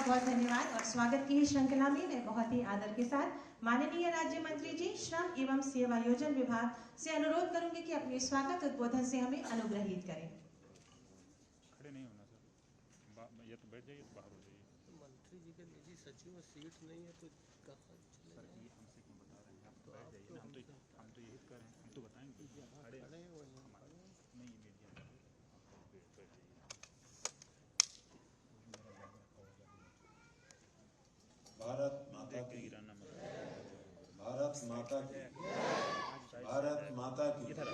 बहुत धन्यवाद। और स्वागत की श्रृंखला में मैं बहुत ही आदर के साथ माननीय राज्य मंत्री जी श्रम एवं सेवायोजन विभाग से अनुरोध करूंगी कि अपने स्वागत उद्बोधन से हमें अनुग्रहित करें। खड़े नहीं होना सर, ये तो बैठ जाइए तो बाहर हो जाइए। मंत्री जी के निजी सचिव सीट नहीं है तो कहाँ चले सर ये हमसे क्यों बता रहे हैं, आप तो बैठ जाइए ना। हम तो यही कर रहे हैं, हम तो बताएंगे खड़े खड़े हैं वहीं नहीं मीडिया में आप बैठ जाइए। भारत माता की, गिराना मत, भारत माता की, भारत माता की।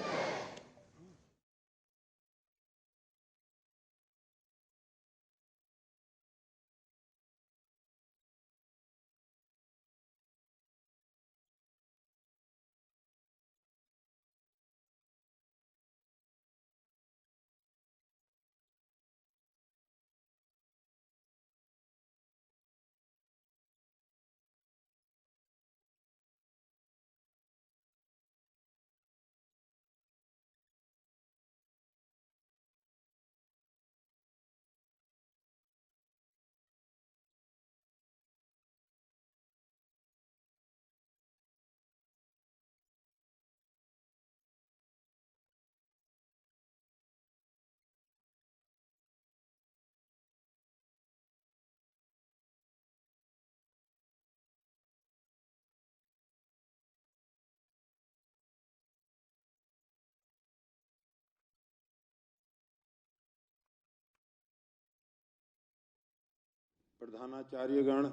प्रधानाचार्यगण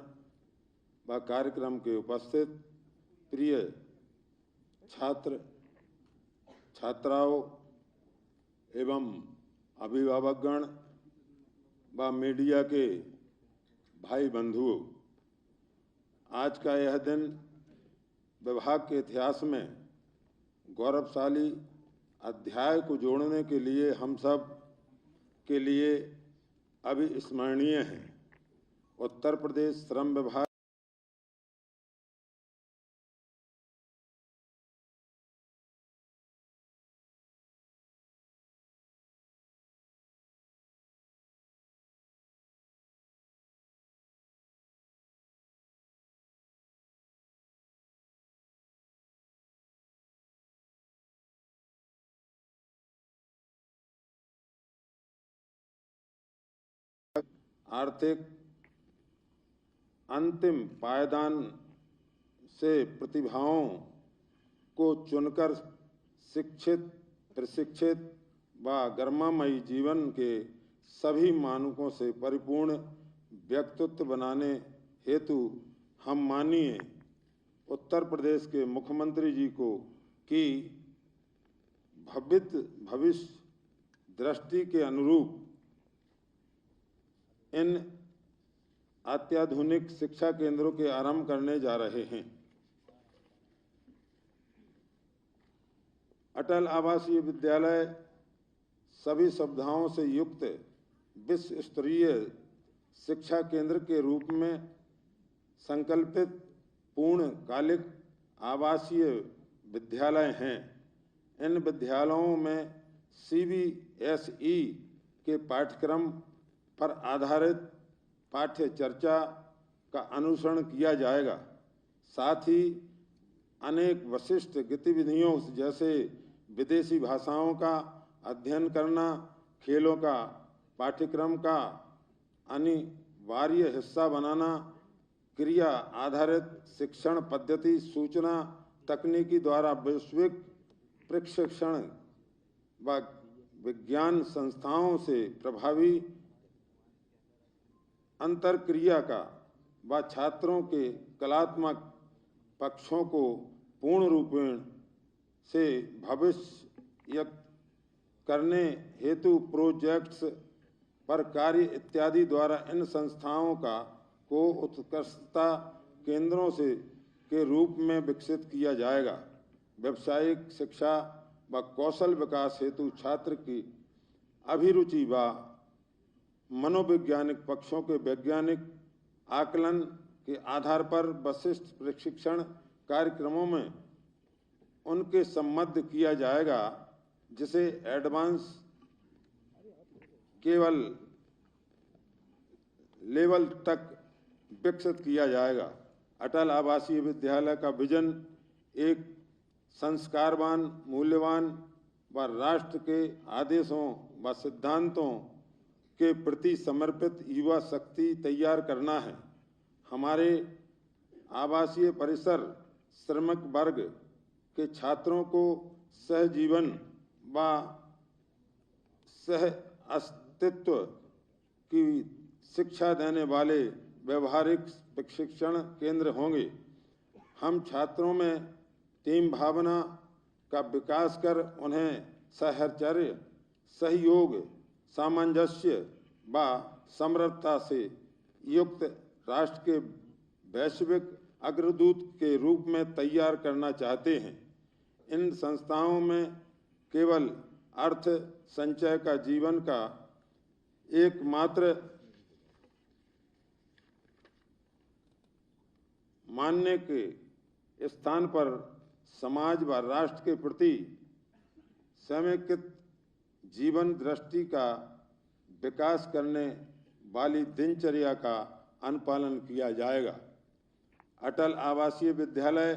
व कार्यक्रम के उपस्थित प्रिय छात्र छात्राओं एवं अभिभावकगण व मीडिया के भाई बंधुओं, आज का यह दिन विभाग के इतिहास में गौरवशाली अध्याय को जोड़ने के लिए हम सब के लिए अविस्मरणीय है। उत्तर प्रदेश श्रम विभाग आर्थिक अंतिम पायदान से प्रतिभाओं को चुनकर शिक्षित, प्रशिक्षित व गरिमामयी जीवन के सभी मानकों से परिपूर्ण व्यक्तित्व बनाने हेतु हम माननीय उत्तर प्रदेश के मुख्यमंत्री जी को की भविष्य दृष्टि के अनुरूप इन अत्याधुनिक शिक्षा केंद्रों के आरंभ करने जा रहे हैं। अटल आवासीय विद्यालय सभी सुविधाओं से युक्त विश्व स्तरीय शिक्षा केंद्र के रूप में संकल्पित पूर्णकालिक आवासीय विद्यालय हैं। इन विद्यालयों में CBSE के पाठ्यक्रम पर आधारित पाठ्य चर्चा का अनुसरण किया जाएगा। साथ ही अनेक विशिष्ट गतिविधियों जैसे विदेशी भाषाओं का अध्ययन करना, खेलों का पाठ्यक्रम का अनिवार्य हिस्सा बनाना, क्रिया आधारित शिक्षण पद्धति, सूचना तकनीकी द्वारा वैश्विक प्रशिक्षण व विज्ञान संस्थाओं से प्रभावी अंतरक्रिया का व छात्रों के कलात्मक पक्षों को पूर्ण रूपेण से भविष्य करने हेतु प्रोजेक्ट्स पर कार्य इत्यादि द्वारा इन संस्थाओं को उत्कृष्टता केंद्रों के रूप में विकसित किया जाएगा। व्यावसायिक शिक्षा व कौशल विकास हेतु छात्र की अभिरुचि व मनोवैज्ञानिक पक्षों के वैज्ञानिक आकलन के आधार पर विशिष्ट प्रशिक्षण कार्यक्रमों में उनके सम्बद्ध किया जाएगा, जिसे एडवांस केवल लेवल तक विकसित किया जाएगा। अटल आवासीय विद्यालय का विजन एक संस्कारवान, मूल्यवान व राष्ट्र के आदेशों व सिद्धांतों के प्रति समर्पित युवा शक्ति तैयार करना है। हमारे आवासीय परिसर श्रमिक वर्ग के छात्रों को सहजीवन व सह अस्तित्व की शिक्षा देने वाले व्यवहारिक प्रशिक्षण केंद्र होंगे। हम छात्रों में टीम भावना का विकास कर उन्हें सहचर्य, सहयोग, सामंजस्य व समरसता से युक्त राष्ट्र के वैश्विक अग्रदूत के रूप में तैयार करना चाहते हैं। इन संस्थाओं में केवल अर्थ संचय का जीवन का एकमात्र मानने के स्थान पर समाज व राष्ट्र के प्रति समेकित जीवन दृष्टि का विकास करने वाली दिनचर्या का अनुपालन किया जाएगा। अटल आवासीय विद्यालय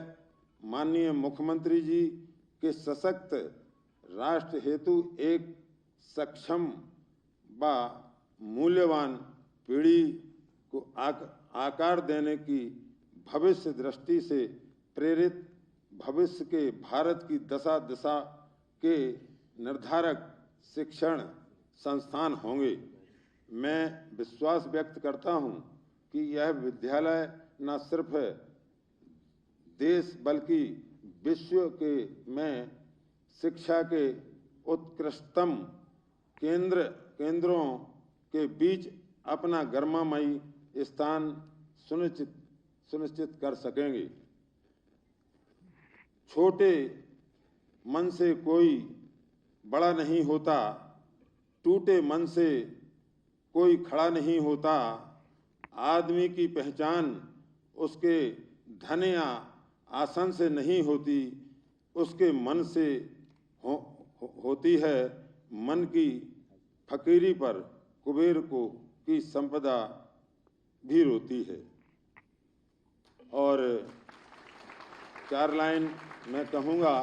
माननीय मुख्यमंत्री जी के सशक्त राष्ट्र हेतु एक सक्षम व मूल्यवान पीढ़ी को आकार देने की भविष्य दृष्टि से प्रेरित भविष्य के भारत की दशा दिशा के निर्धारक शिक्षण संस्थान होंगे। मैं विश्वास व्यक्त करता हूं कि यह विद्यालय न सिर्फ देश बल्कि विश्व के में शिक्षा के उत्कृष्टतम केंद्रों के बीच अपना गरिमामयी स्थान सुनिश्चित कर सकेंगे। छोटे मन से कोई बड़ा नहीं होता, टूटे मन से कोई खड़ा नहीं होता। आदमी की पहचान उसके धन या आसन से नहीं होती, उसके मन से होती है। मन की फकीरी पर कुबेर को की संपदा भी रोती है। और 4 लाइन मैं कहूँगा,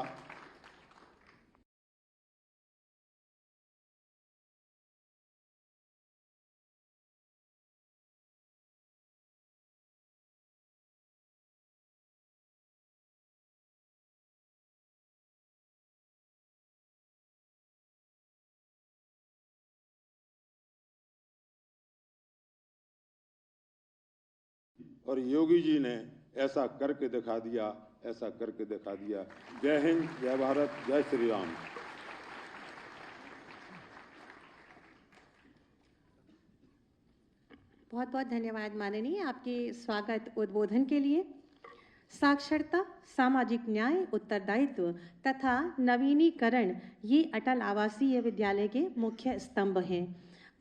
और योगी जी ने ऐसा करके दिखा दिया, ऐसा करके दिखा दिया। जय हिंद, जय भारत, जय श्री राम। बहुत बहुत धन्यवाद माननीय, आपके स्वागत उद्बोधन के लिए। साक्षरता, सामाजिक न्याय, उत्तरदायित्व तथा नवीनीकरण ये अटल आवासीय विद्यालय के मुख्य स्तंभ हैं।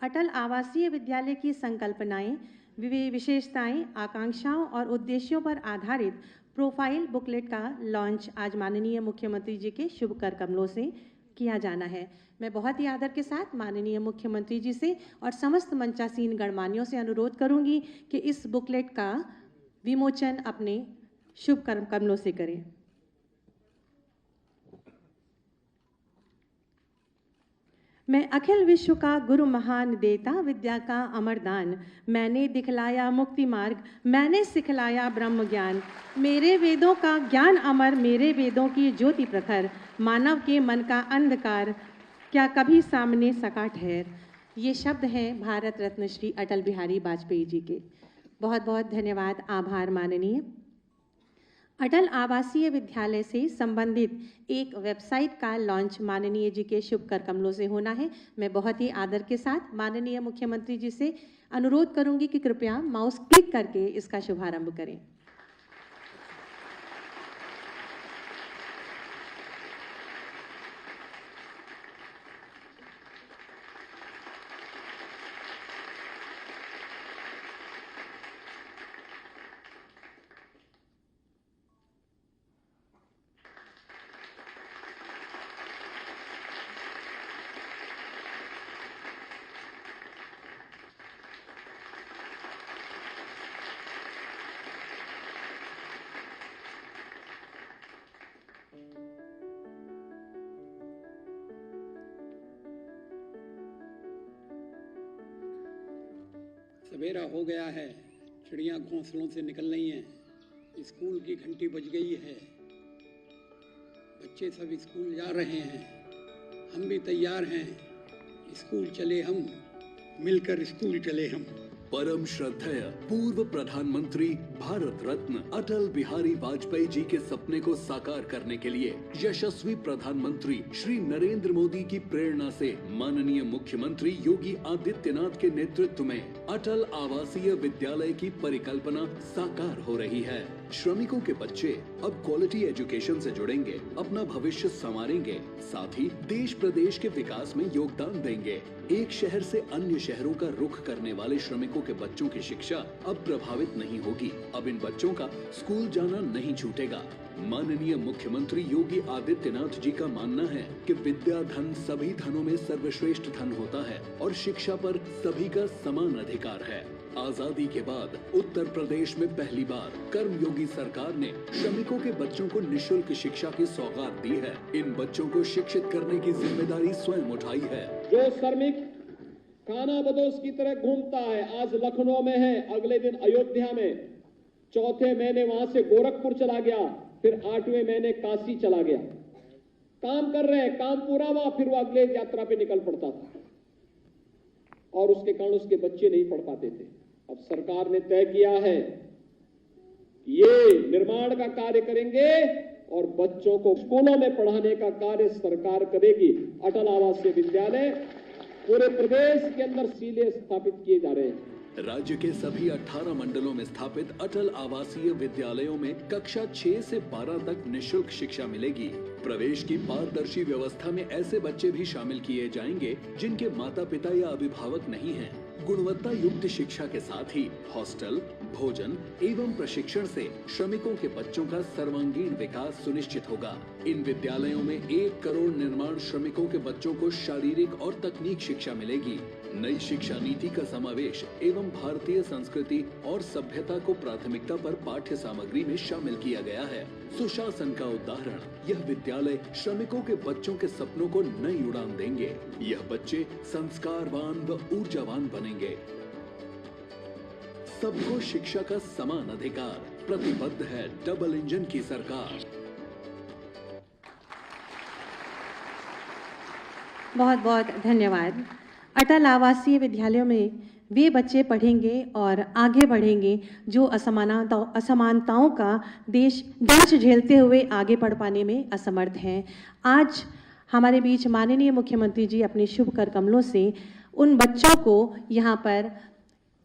अटल आवासीय विद्यालय की संकल्पनाएं, विशेषताएं, आकांक्षाओं और उद्देश्यों पर आधारित प्रोफाइल बुकलेट का लॉन्च आज माननीय मुख्यमंत्री जी के शुभ कर कमलों से किया जाना है। मैं बहुत ही आदर के साथ माननीय मुख्यमंत्री जी से और समस्त मंचासीन गणमान्यों से अनुरोध करूंगी कि इस बुकलेट का विमोचन अपने शुभ कमलों से करें। मैं अखिल विश्व का गुरु महान देता, विद्या का अमर दान, मैंने दिखलाया मुक्ति मार्ग, मैंने सिखलाया ब्रह्म ज्ञान, मेरे वेदों का ज्ञान अमर, मेरे वेदों की ज्योति प्रखर, मानव के मन का अंधकार क्या कभी सामने सका ठहर। ये शब्द हैं भारत रत्न श्री अटल बिहारी वाजपेयी जी के। बहुत बहुत धन्यवाद, आभार माननीय। अटल आवासीय विद्यालय से संबंधित एक वेबसाइट का लॉन्च माननीय जी के शुभ कर कमलों से होना है। मैं बहुत ही आदर के साथ माननीय मुख्यमंत्री जी से अनुरोध करूंगी कि कृपया माउस क्लिक करके इसका शुभारंभ करें। सवेरा हो गया है, चिड़ियाँ घोंसलों से निकल रही हैं, स्कूल की घंटी बज गई है, बच्चे सब स्कूल जा रहे हैं, हम भी तैयार हैं, स्कूल चले हम, मिलकर स्कूल चले हम। परम श्रद्धेय पूर्व प्रधानमंत्री भारत रत्न अटल बिहारी वाजपेयी जी के सपने को साकार करने के लिए यशस्वी प्रधानमंत्री श्री नरेंद्र मोदी की प्रेरणा से माननीय मुख्यमंत्री योगी आदित्यनाथ के नेतृत्व में अटल आवासीय विद्यालय की परिकल्पना साकार हो रही है। श्रमिकों के बच्चे अब क्वालिटी एजुकेशन से जुड़ेंगे, अपना भविष्य संवारेंगे, साथ ही देश प्रदेश के विकास में योगदान देंगे। एक शहर से अन्य शहरों का रुख करने वाले श्रमिकों के बच्चों की शिक्षा अब प्रभावित नहीं होगी। अब इन बच्चों का स्कूल जाना नहीं छूटेगा। माननीय मुख्यमंत्री योगी आदित्यनाथ जी का मानना है कि विद्या धन सभी धनों में सर्वश्रेष्ठ धन होता है और शिक्षा पर सभी का समान अधिकार है। आजादी के बाद उत्तर प्रदेश में पहली बार कर्मयोगी सरकार ने श्रमिकों के बच्चों को निःशुल्क शिक्षा की सौगात दी है। इन बच्चों को शिक्षित करने की जिम्मेदारी स्वयं उठाई है। जो श्रमिक खाना बदोश की तरह घूमता है, आज लखनऊ में है, अगले दिन अयोध्या में, चौथे महीने वहां से गोरखपुर चला गया, फिर 8वें महीने काशी चला गया, काम कर रहे हैं, काम पूरा हुआ, फिर वो अगले यात्रा पे निकल पड़ता था और उसके कारण उसके बच्चे नहीं पढ़ पाते थे। अब सरकार ने तय किया है ये निर्माण का कार्य करेंगे और बच्चों को स्कूलों में पढ़ाने का कार्य सरकार करेगी। अटल आवासीय विद्यालय पूरे प्रदेश के अंदर सीधे स्थापित किए जा रहे हैं। राज्य के सभी 18 मंडलों में स्थापित अटल आवासीय विद्यालयों में कक्षा 6 से 12 तक निःशुल्क शिक्षा मिलेगी। प्रवेश की पारदर्शी व्यवस्था में ऐसे बच्चे भी शामिल किए जाएंगे जिनके माता पिता या अभिभावक नहीं हैं। गुणवत्ता युक्त शिक्षा के साथ ही हॉस्टल, भोजन एवं प्रशिक्षण से श्रमिकों के बच्चों का सर्वांगीण विकास सुनिश्चित होगा। इन विद्यालयों में 1 करोड़ निर्माण श्रमिकों के बच्चों को शारीरिक और तकनीक शिक्षा मिलेगी। नई शिक्षा नीति का समावेश एवं भारतीय संस्कृति और सभ्यता को प्राथमिकता पर पाठ्य सामग्री में शामिल किया गया है। सुशासन का उदाहरण यह विद्यालय श्रमिकों के बच्चों के सपनों को नई उड़ान देंगे। यह बच्चे संस्कारवान व ऊर्जावान बनेंगे। सबको शिक्षा का समान अधिकार, प्रतिबद्ध है डबल इंजन की सरकार। बहुत बहुत धन्यवाद। अटल आवासीय विद्यालयों में वे बच्चे पढ़ेंगे और आगे बढ़ेंगे जो असमानताओं का देश दंश झेलते हुए आगे बढ़ पाने में असमर्थ हैं। आज हमारे बीच माननीय मुख्यमंत्री जी अपने शुभ कर कमलों से उन बच्चों को यहाँ पर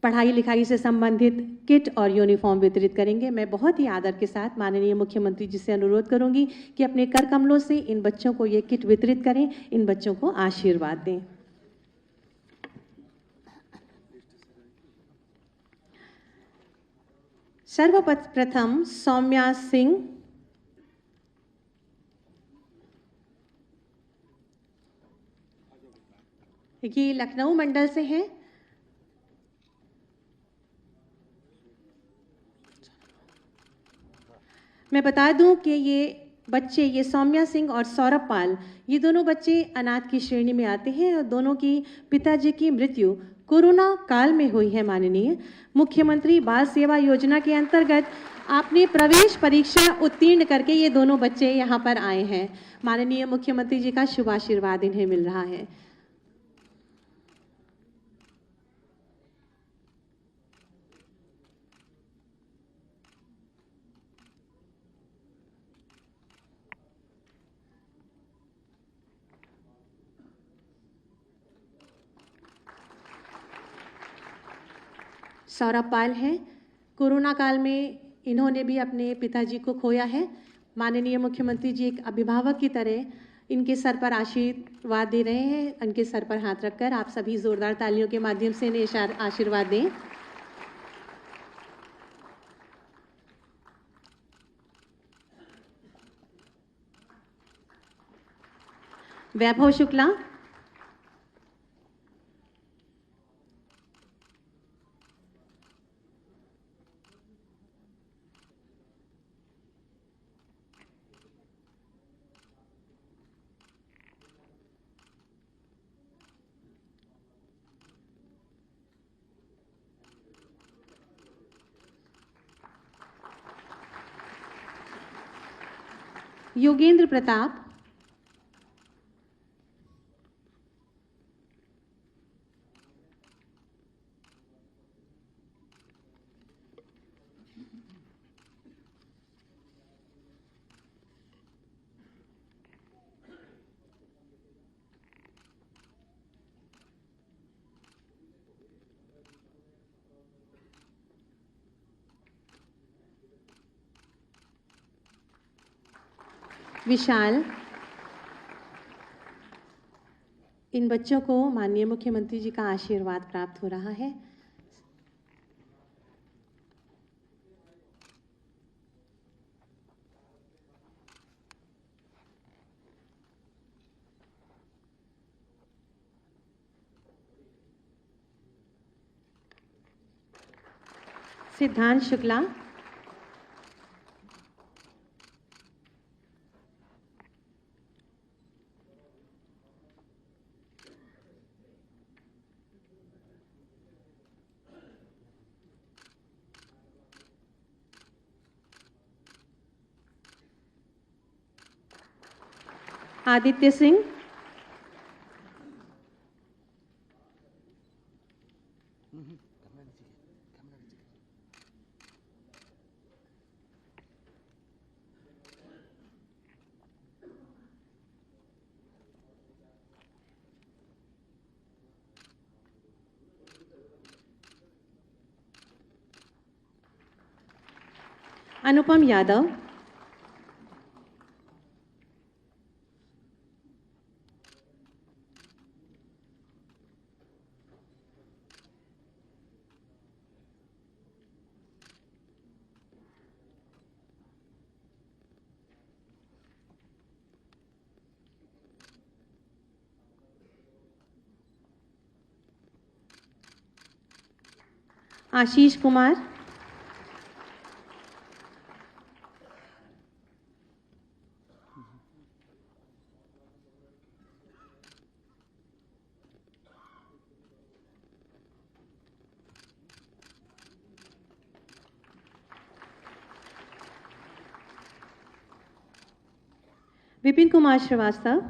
पढ़ाई लिखाई से संबंधित किट और यूनिफॉर्म वितरित करेंगे। मैं बहुत ही आदर के साथ माननीय मुख्यमंत्री जी से अनुरोध करूंगी कि अपने कर कमलों से इन बच्चों को ये किट वितरित करें, इन बच्चों को आशीर्वाद दें। सर्वप्रथम सौम्या सिंह, ये लखनऊ मंडल से हैं। मैं बता दूं कि ये सौम्या सिंह और सौरभ पाल, ये दोनों बच्चे अनाथ की श्रेणी में आते हैं और दोनों की पिताजी की मृत्यु कोरोना काल में हुई है। माननीय मुख्यमंत्री बाल सेवा योजना के अंतर्गत आपने प्रवेश परीक्षा उत्तीर्ण करके ये दोनों बच्चे यहाँ पर आए हैं। माननीय मुख्यमंत्री जी का शुभ आशीर्वाद इन्हें मिल रहा है। सौरभ पाल हैं। कोरोना काल में इन्होंने भी अपने पिताजी को खोया है। माननीय मुख्यमंत्री जी एक अभिभावक की तरह इनके सर पर आशीर्वाद दे रहे हैं। इनके सर पर हाथ रखकर आप सभी जोरदार तालियों के माध्यम से इन्हें आशीर्वाद दें। वैभव शुक्ला, योगेंद्र प्रताप, विशाल। इन बच्चों को माननीय मुख्यमंत्री जी का आशीर्वाद प्राप्त हो रहा है। सिद्धांत शुक्ला, आदित्य सिंह, अनुपम यादव, आशीष कुमार, विपिन कुमार श्रीवास्तव,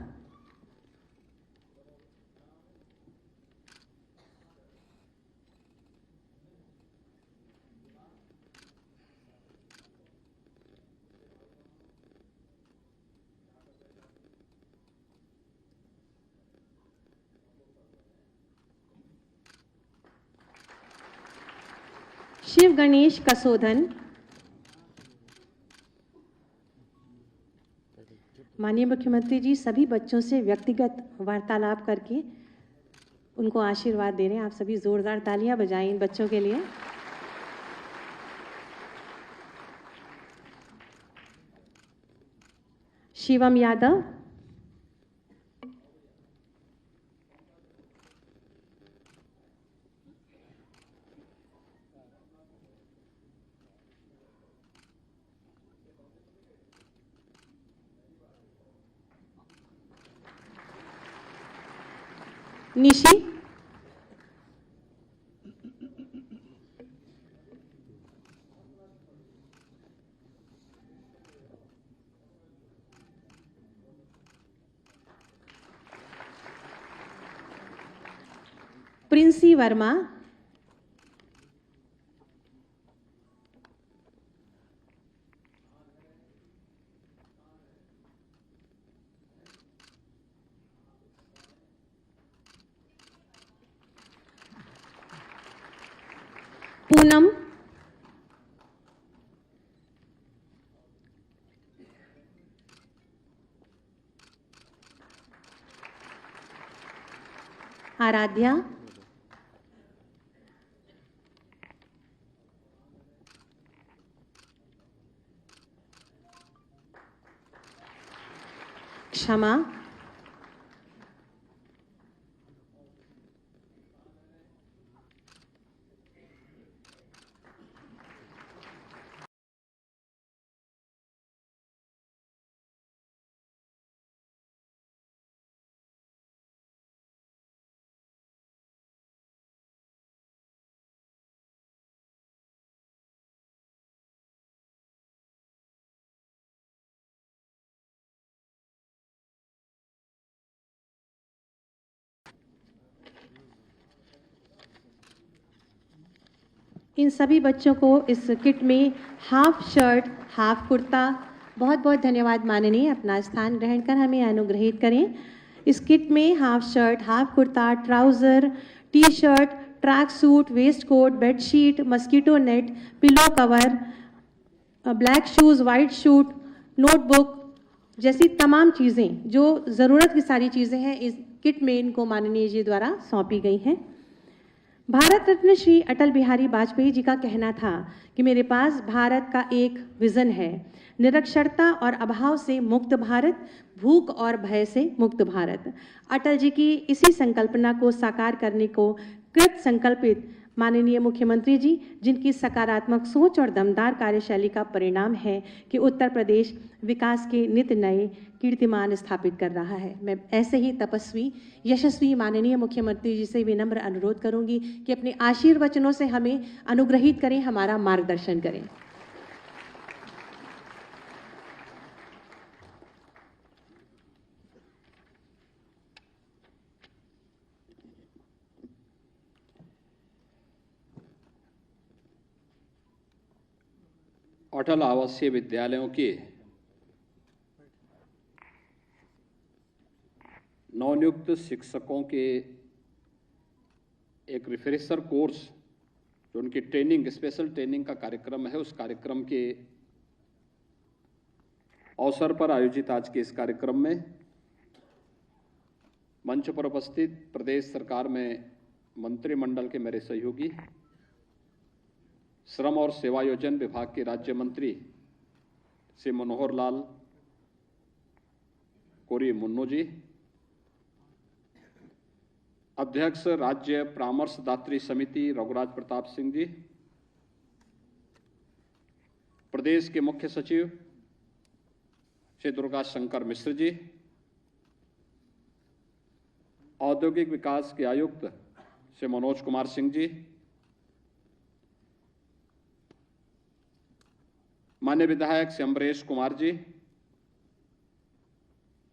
शिव गणेश कसोधन। माननीय मुख्यमंत्री जी सभी बच्चों से व्यक्तिगत वार्तालाप करके उनको आशीर्वाद दे रहे हैं। आप सभी जोरदार तालियां बजाएं इन बच्चों के लिए। शिवम यादव, निशी, प्रिंसी वर्मा, पूनम, आराध्या, क्षमा, इन सभी बच्चों को इस किट में हाफ शर्ट, हाफ कुर्ता, बहुत बहुत धन्यवाद माननीय, अपना स्थान ग्रहण कर हमें अनुग्रहित करें। इस किट में half shirt, half kurta, trouser, T shirt, track suit, waistcoat, bedsheet, mosquito net, pillow cover, black shoes, white shoes, notebook जैसी तमाम चीज़ें, जो ज़रूरत की सारी चीज़ें हैं, इस किट में इनको माननीय जी द्वारा सौंपी गई हैं। भारत रत्न श्री अटल बिहारी वाजपेयी जी का कहना था कि मेरे पास भारत का एक विज़न है, निरक्षरता और अभाव से मुक्त भारत, भूख और भय से मुक्त भारत। अटल जी की इसी संकल्पना को साकार करने को कृत संकल्पित माननीय मुख्यमंत्री जी, जिनकी सकारात्मक सोच और दमदार कार्यशैली का परिणाम है कि उत्तर प्रदेश विकास के नित नए कीर्तिमान स्थापित कर रहा है। मैं ऐसे ही तपस्वी, यशस्वी माननीय मुख्यमंत्री जी से विनम्र अनुरोध करूंगी कि अपने आशीर्वचनों से हमें अनुग्रहित करें, हमारा मार्गदर्शन करें। अटल आवासीय विद्यालयों के नवनियुक्त शिक्षकों के एक रिफ्रेशर कोर्स, जो उनकी ट्रेनिंग, स्पेशल ट्रेनिंग का कार्यक्रम है, उस कार्यक्रम के अवसर पर आयोजित आज के इस कार्यक्रम में मंच पर उपस्थित प्रदेश सरकार में मंत्रिमंडल के मेरे सहयोगी, श्रम और सेवायोजन विभाग के राज्य मंत्री श्री मनोहर लाल कोरी मुन्नू जी, अध्यक्ष राज्य परामर्शदात्री समिति रघुराज प्रताप सिंह जी, प्रदेश के मुख्य सचिव श्री दुर्गा शंकर मिश्र जी, औद्योगिक विकास के आयुक्त श्री मनोज कुमार सिंह जी, माननीय विधायक श्री अम्बरेश कुमार जी,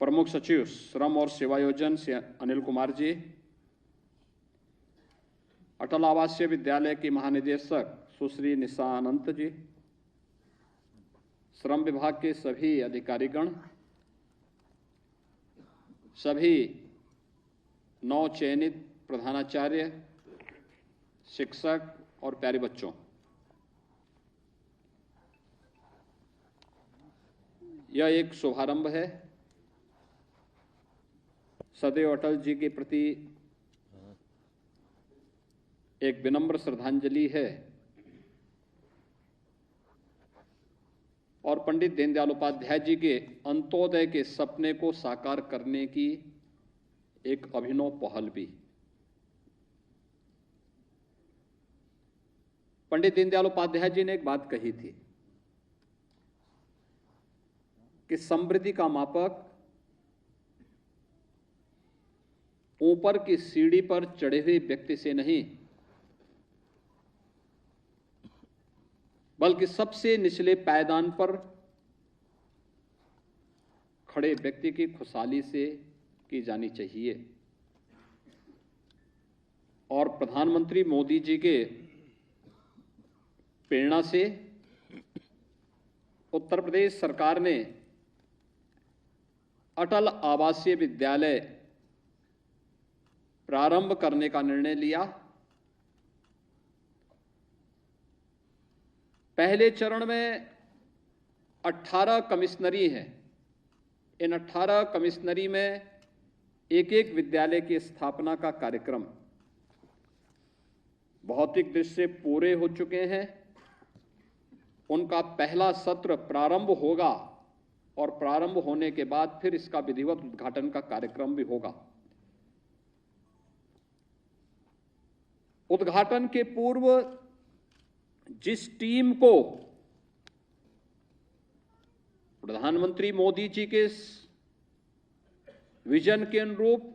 प्रमुख सचिव श्रम और सेवायोजन श्री अनिल कुमार जी, अटल आवासीय विद्यालय की महानिदेशक सुश्री निशा अनंत जी, श्रम विभाग के सभी अधिकारीगण, सभी नव चयनित प्रधानाचार्य, शिक्षक और प्यारे बच्चों, यह एक शुभारंभ है। सदैव अटल जी के प्रति एक विनम्र श्रद्धांजलि है और पंडित दीनदयाल उपाध्याय जी के अंत्योदय के सपने को साकार करने की एक अभिनव पहल भी। पंडित दीनदयाल उपाध्याय जी ने एक बात कही थी कि समृद्धि का मापक ऊपर की सीढ़ी पर चढ़े हुए व्यक्ति से नहीं, बल्कि सबसे निचले पायदान पर खड़े व्यक्ति की खुशहाली से की जानी चाहिए। और प्रधानमंत्री मोदी जी के प्रेरणा से उत्तर प्रदेश सरकार ने अटल आवासीय विद्यालय प्रारंभ करने का निर्णय लिया। पहले चरण में 18 कमिश्नरी हैं। इन 18 कमिश्नरी में एक एक विद्यालय की स्थापना का कार्यक्रम भौतिक दृष्टि से पूरे हो चुके हैं। उनका पहला सत्र प्रारंभ होगा और प्रारंभ होने के बाद फिर इसका विधिवत उद्घाटन का कार्यक्रम भी होगा। उद्घाटन के पूर्व जिस टीम को प्रधानमंत्री मोदी जी के विजन के अनुरूप,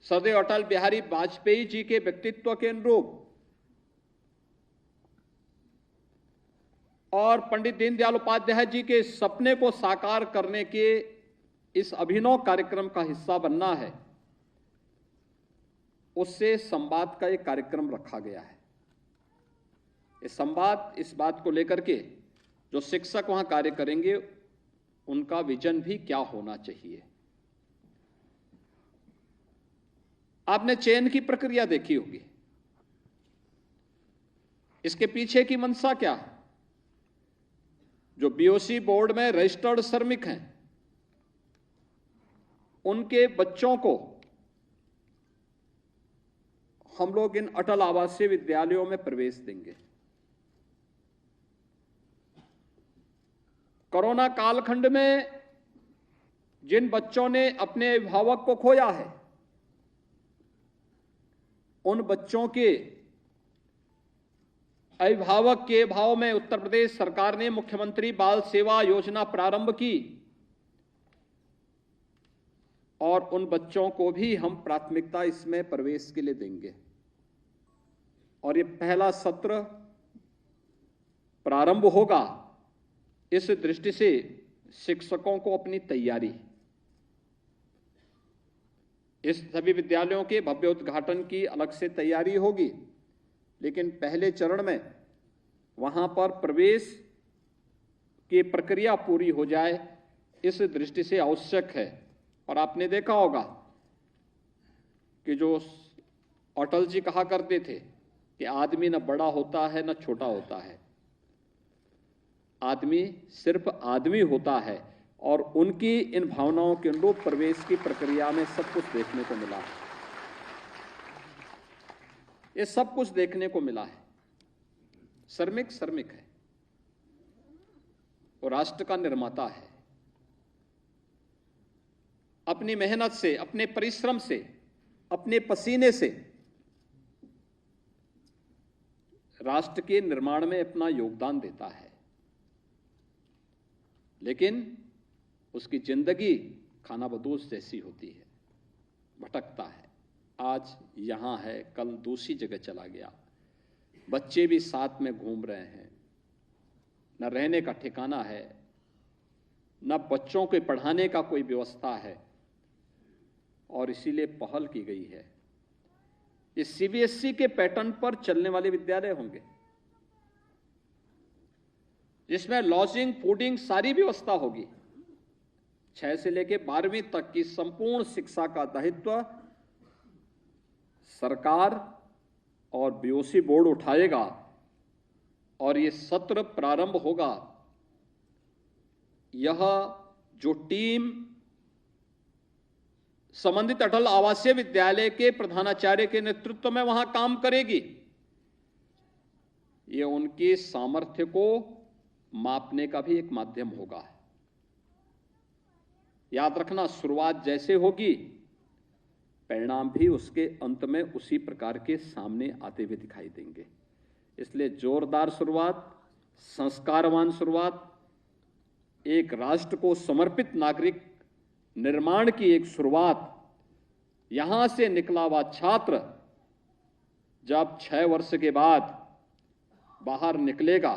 सदैव अटल बिहारी वाजपेयी जी के व्यक्तित्व के अनुरूप और पंडित दीनदयाल उपाध्याय जी के सपने को साकार करने के इस अभिनव कार्यक्रम का हिस्सा बनना है, उससे संवाद का एक कार्यक्रम रखा गया है। ये संवाद इस बात को लेकर के जो शिक्षक वहां कार्य करेंगे उनका विजन भी क्या होना चाहिए। आपने चयन की प्रक्रिया देखी होगी, इसके पीछे की मंशा क्या है। जो बीओसी बोर्ड में रजिस्टर्ड श्रमिक हैं उनके बच्चों को हम लोग इन अटल आवासीय विद्यालयों में प्रवेश देंगे। कोरोना कालखंड में जिन बच्चों ने अपने अभिभावक को खोया है उन बच्चों के अभिभावक के अभाव में उत्तर प्रदेश सरकार ने मुख्यमंत्री बाल सेवा योजना प्रारंभ की और उन बच्चों को भी हम प्राथमिकता इसमें प्रवेश के लिए देंगे। और ये पहला सत्र प्रारंभ होगा, इस दृष्टि से शिक्षकों को अपनी तैयारी, इस सभी विद्यालयों के भव्य उद्घाटन की अलग से तैयारी होगी, लेकिन पहले चरण में वहां पर प्रवेश की प्रक्रिया पूरी हो जाए, इस दृष्टि से आवश्यक है। और आपने देखा होगा कि जो अटल जी कहा करते थे कि आदमी न बड़ा होता है न छोटा होता है, आदमी सिर्फ आदमी होता है। और उनकी इन भावनाओं के अनुरूप प्रवेश की प्रक्रिया में सब कुछ देखने को मिला है, ये सब कुछ देखने को मिला है। श्रमिक श्रमिक है, वो राष्ट्र का निर्माता है। अपनी मेहनत से, अपने परिश्रम से, अपने पसीने से राष्ट्र के निर्माण में अपना योगदान देता है, लेकिन उसकी जिंदगी खानाबदोश जैसी होती है, भटकता है। आज यहां है, कल दूसरी जगह चला गया। बच्चे भी साथ में घूम रहे हैं, न रहने का ठिकाना है, न बच्चों के पढ़ाने का कोई व्यवस्था है। और इसीलिए पहल की गई है, ये सीबीएसई के पैटर्न पर चलने वाले विद्यालय होंगे, जिसमें लॉजिंग, फूडिंग सारी व्यवस्था होगी। 6 से लेकर 12वीं तक की संपूर्ण शिक्षा का दायित्व सरकार और बीओसी बोर्ड उठाएगा और ये सत्र प्रारंभ होगा। यह जो टीम संबंधित अटल आवासीय विद्यालय के प्रधानाचार्य के नेतृत्व में वहां काम करेगी, ये उनके सामर्थ्य को मापने का भी एक माध्यम होगा। याद रखना, शुरुआत जैसे होगी परिणाम भी उसके अंत में उसी प्रकार के सामने आते हुए दिखाई देंगे। इसलिए जोरदार शुरुआत, संस्कारवान शुरुआत, एक राष्ट्र को समर्पित नागरिक निर्माण की एक शुरुआत। यहां से निकला हुआ छात्र जब 6 वर्ष के बाद बाहर निकलेगा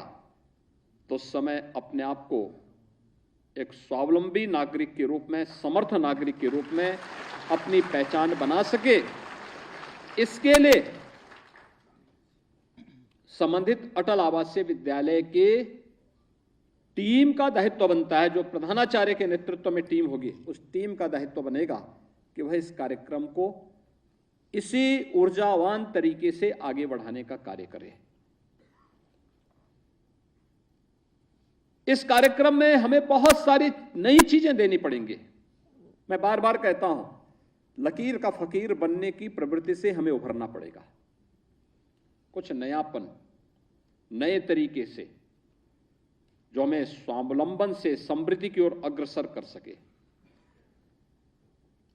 तो उस समय अपने आप को एक स्वावलंबी नागरिक के रूप में, समर्थ नागरिक के रूप में अपनी पहचान बना सके, इसके लिए संबंधित अटल आवासीय विद्यालय के टीम का दायित्व बनता है। जो प्रधानाचार्य के नेतृत्व में टीम होगी, उस टीम का दायित्व बनेगा कि वह इस कार्यक्रम को इसी ऊर्जावान तरीके से आगे बढ़ाने का कार्य करे। इस कार्यक्रम में हमें बहुत सारी नई चीजें देनी पड़ेंगी। मैं बार बार कहता हूं, लकीर का फकीर बनने की प्रवृत्ति से हमें उभरना पड़ेगा। कुछ नयापन, नए तरीके से, जो हमें स्वावलंबन से समृद्धि की ओर अग्रसर कर सके।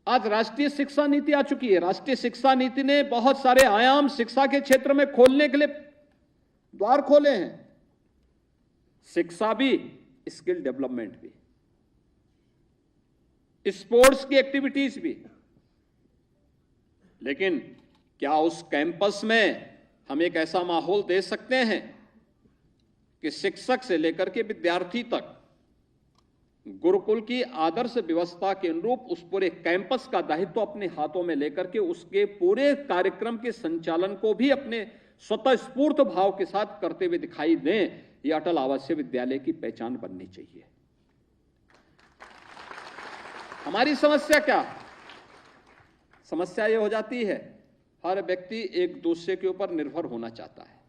आज राष्ट्रीय शिक्षा नीति आ चुकी है। राष्ट्रीय शिक्षा नीति ने बहुत सारे आयाम शिक्षा के क्षेत्र में खोलने के लिए द्वार खोले हैं। शिक्षा भी, स्किल डेवलपमेंट भी, स्पोर्ट्स की एक्टिविटीज भी। लेकिन क्या उस कैंपस में हम एक ऐसा माहौल दे सकते हैं कि शिक्षक से लेकर के विद्यार्थी तक गुरुकुल की आदर्श व्यवस्था के अनुरूप उस पूरे कैंपस का दायित्व अपने हाथों में लेकर के उसके पूरे कार्यक्रम के संचालन को भी अपने स्वतःस्फूर्त भाव के साथ करते हुए दिखाई दें, ये अटल आवासीय विद्यालय की पहचान बननी चाहिए। हमारी समस्या क्या? समस्या ये हो जाती है, हर व्यक्ति एक दूसरे के ऊपर निर्भर होना चाहता है।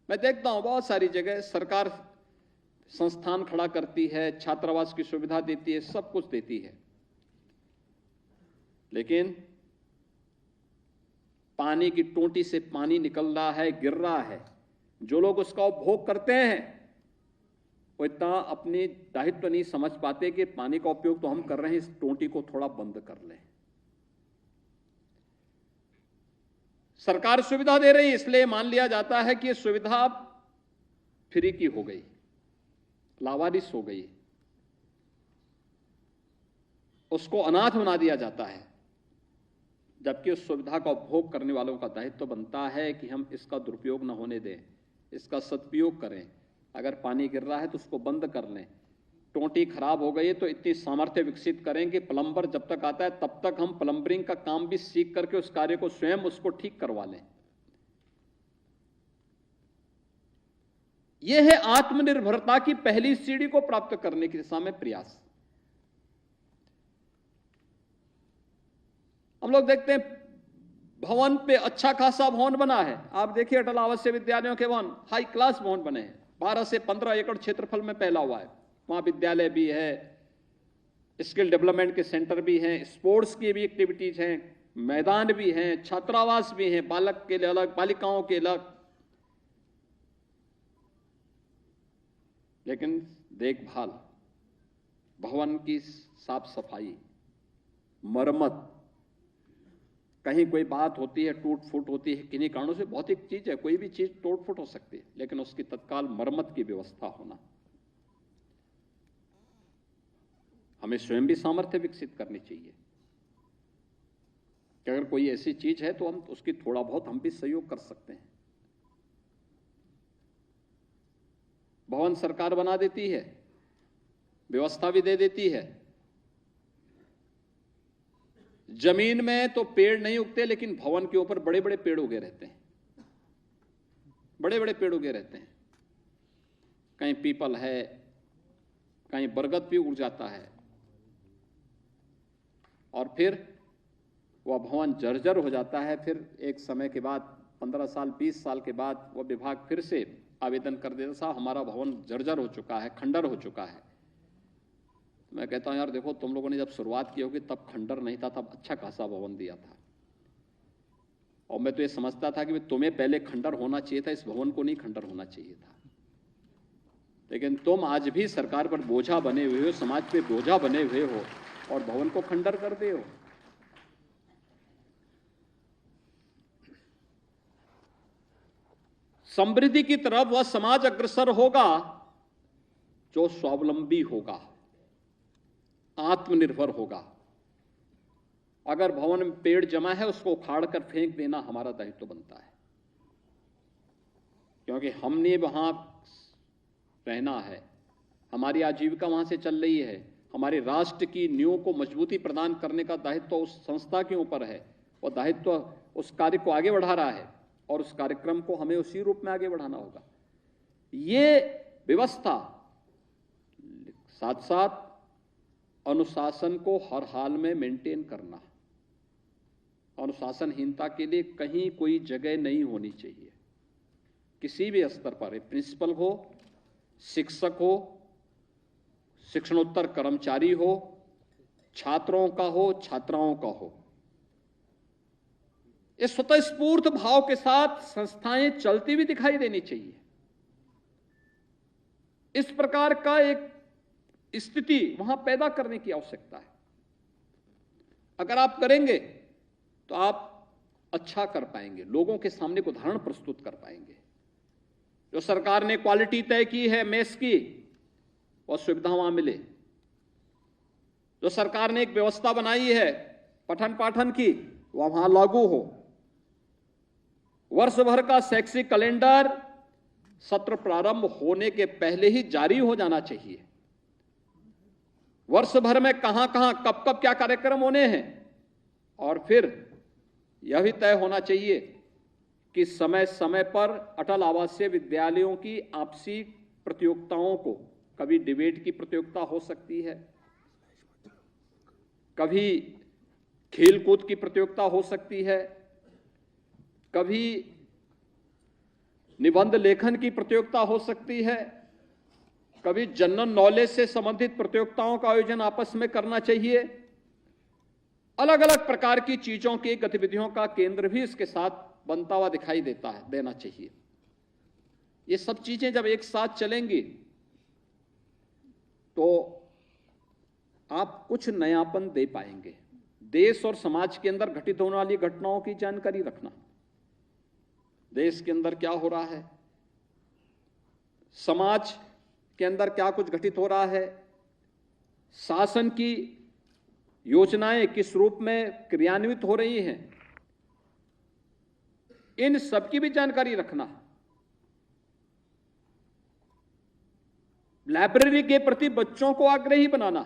मैं देखता हूं बहुत सारी जगह सरकार संस्थान खड़ा करती है, छात्रावास की सुविधा देती है, सब कुछ देती है, लेकिन पानी की टोंटी से पानी निकल रहा है, गिर रहा है। जो लोग उसका उपभोग करते हैं वो इतना अपनी दायित्व नहीं समझ पाते कि पानी का उपयोग तो हम कर रहे हैं, इस टोंटी को थोड़ा बंद कर लें। सरकार सुविधा दे रही है, इसलिए मान लिया जाता है कि ये सुविधा फ्री की हो गई, लावारिस हो गई, उसको अनाथ बना दिया जाता है, जबकि उस सुविधा का उपभोग करने वालों का दायित्व बनता है कि हम इसका दुरुपयोग न होने दें, इसका सदुपयोग करें। अगर पानी गिर रहा है तो उसको बंद कर लें। टोंटी खराब हो गई है तो इतनी सामर्थ्य विकसित करें कि प्लम्बर जब तक आता है तब तक हम प्लम्बरिंग का काम भी सीख करके उस कार्य को स्वयं उसको ठीक करवा लें। यह है आत्मनिर्भरता की पहली सीढ़ी को प्राप्त करने की दिशा में प्रयास। हम लोग देखते हैं भवन पे अच्छा खासा भवन बना है। आप देखिए अटल आवासीय विद्यालयों के भवन हाई क्लास भवन बने हैं, 12 से 15 एकड़ क्षेत्रफल में फैला हुआ है। वहां विद्यालय भी है, स्किल डेवलपमेंट के सेंटर भी हैं, स्पोर्ट्स की भी एक्टिविटीज हैं, मैदान भी हैं, छात्रावास भी हैं, बालक के लिए अलग, बालिकाओं के अलग। लेकिन देखभाल, भवन की साफ सफाई, मरम्मत, कहीं कोई बात होती है, टूट फूट होती है, किन्हीं कारणों से, भौतिक चीज है, कोई भी चीज टूट फूट हो सकती है, लेकिन उसकी तत्काल मरम्मत की व्यवस्था होना। हमें स्वयं भी सामर्थ्य विकसित करनी चाहिए कि अगर कोई ऐसी चीज है तो हम उसकी थोड़ा बहुत हम भी सहयोग कर सकते हैं। भवन सरकार बना देती है, व्यवस्था भी दे देती है। जमीन में तो पेड़ नहीं उगते, लेकिन भवन के ऊपर बड़े बड़े पेड़ उगे रहते हैं, बड़े बड़े पेड़ उगे रहते हैं। कहीं पीपल है, कहीं बरगद भी उग जाता है, और फिर वह भवन जर्जर हो जाता है। फिर एक समय के बाद 15 साल 20 साल के बाद वह विभाग फिर से आवेदन कर देता, साहब हमारा भवन जर्जर हो चुका है, खंडर हो चुका है। मैं कहता हूं यार देखो, तुम लोगों ने जब शुरुआत की होगी तब खंडर नहीं था, तब अच्छा खासा भवन दिया था। और मैं तो ये समझता था कि तुम्हें पहले खंडर होना चाहिए था, इस भवन को नहीं खंडर होना चाहिए था। लेकिन तुम आज भी सरकार पर बोझा बने हुए हो, समाज पे बोझा बने हुए हो, और भवन को खंडर कर दे हो। समृद्धि की तरफ वह समाज अग्रसर होगा जो स्वावलंबी होगा, आत्मनिर्भर होगा। अगर भवन में पेड़ जमा है उसको उखाड़ कर फेंक देना हमारा दायित्व बनता है, क्योंकि हमने वहां रहना है, हमारी आजीविका वहां से चल रही है, हमारे राष्ट्र की नींव को मजबूती प्रदान करने का दायित्व उस संस्था के ऊपर है। वह दायित्व उस कार्य को आगे बढ़ा रहा है और उस कार्यक्रम को हमें उसी रूप में आगे बढ़ाना होगा। ये व्यवस्था साथ साथ अनुशासन को हर हाल में मेंटेन करना, अनुशासनहीनता के लिए कहीं कोई जगह नहीं होनी चाहिए। किसी भी स्तर पर, प्रिंसिपल हो, शिक्षक हो, शिक्षणोत्तर कर्मचारी हो, छात्रों का हो, छात्राओं का हो, इस स्वतःस्फूर्त भाव के साथ संस्थाएं चलती हुई दिखाई देनी चाहिए। इस प्रकार का एक स्थिति वहां पैदा करने की आवश्यकता है। अगर आप करेंगे तो आप अच्छा कर पाएंगे, लोगों के सामने एक उदाहरण प्रस्तुत कर पाएंगे। जो सरकार ने क्वालिटी तय की है मेस की, और सुविधा वहां मिले। जो सरकार ने एक व्यवस्था बनाई है पठन पाठन की, वह वहां लागू हो। वर्ष भर का शैक्षिक कैलेंडर सत्र प्रारंभ होने के पहले ही जारी हो जाना चाहिए। वर्ष भर में कहां कहां कब कब क्या कार्यक्रम होने हैं, और फिर यह भी तय होना चाहिए कि समय समय पर अटल आवासीय विद्यालयों की आपसी प्रतियोगिताओं को, कभी डिबेट की प्रतियोगिता हो सकती है, कभी खेलकूद की प्रतियोगिता हो सकती है, कभी निबंध लेखन की प्रतियोगिता हो सकती है, कभी जनरल नॉलेज से संबंधित प्रतियोगिताओं का आयोजन आपस में करना चाहिए। अलग अलग प्रकार की चीजों की गतिविधियों का केंद्र भी इसके साथ बनता हुआ दिखाई देना चाहिए। ये सब चीजें जब एक साथ चलेंगी तो आप कुछ नयापन दे पाएंगे। देश और समाज के अंदर घटित होने वाली घटनाओं की जानकारी रखना, देश के अंदर क्या हो रहा है, समाज के अंदर क्या कुछ घटित हो रहा है, शासन की योजनाएं किस रूप में क्रियान्वित हो रही हैं, इन सब की भी जानकारी रखना। लाइब्रेरी के प्रति बच्चों को आग्रही बनाना,